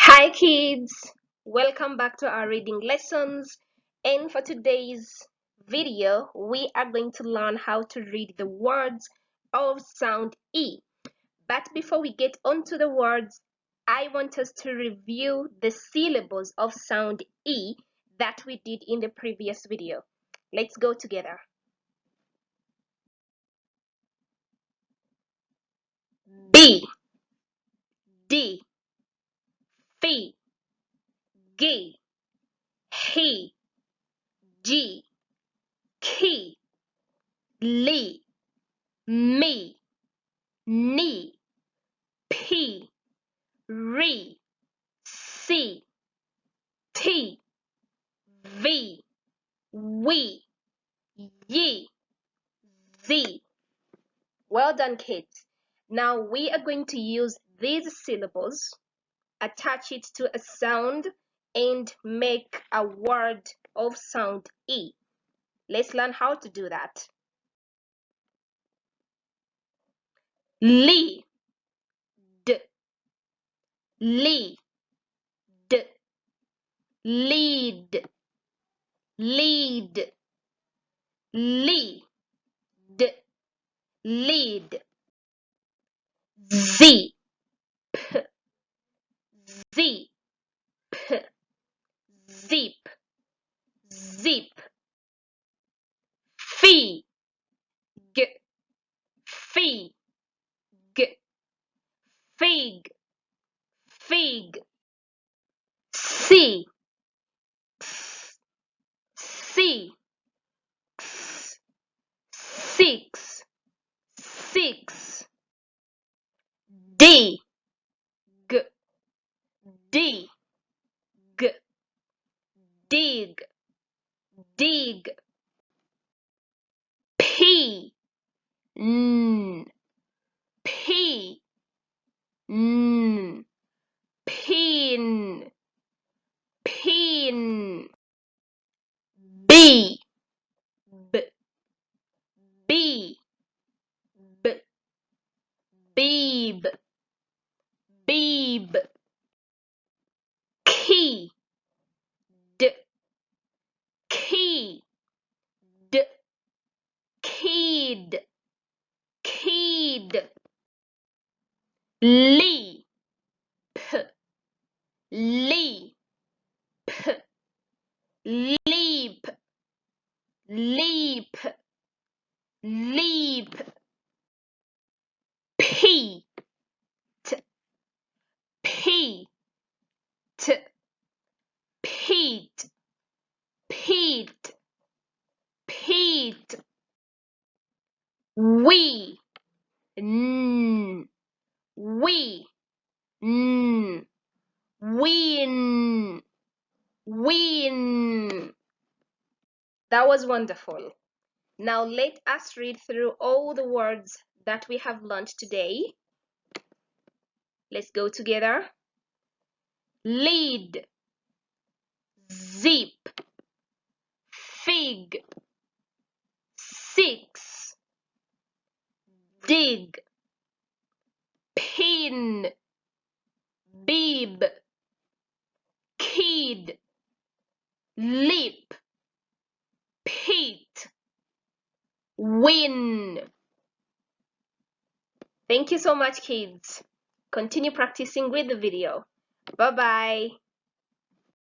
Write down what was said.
Hi kids, welcome back to our reading lessons, and for today's video we are going to learn how to read the words of sound E. But before we get onto the words, I want us to review the syllables of sound E that we did in the previous video. Let's go together. B, D, F, G, H, G, K, L, me, ni, p, re, c, t, v, we, ye, z. Well done, kids. Now we are going to use these syllables, attach it to a sound, and make a word of sound E. Let's learn how to do that. Lead, lead, lead, lead, lead, lead. Z, z, zip, zip. Fig, fig, fig, fig. C, C, six, six. D, g, D, g, dig, dig. P, n, P, n, pin, pin. B, b, B, b, beeb, beeb. Key, d, key, d, kid, kid. Leap, leap, leap, leap, leap. Pete, Pete, Pete, Pete, Pete. We, n, we, n, win, win. That was wonderful. Now let us read through all the words that we have learned today. Let's go together. Lead, zip, fig, six, dig, pin, bib, kid, lip, pit, win. Thank you so much, kids. Continue practicing with the video. Bye-bye.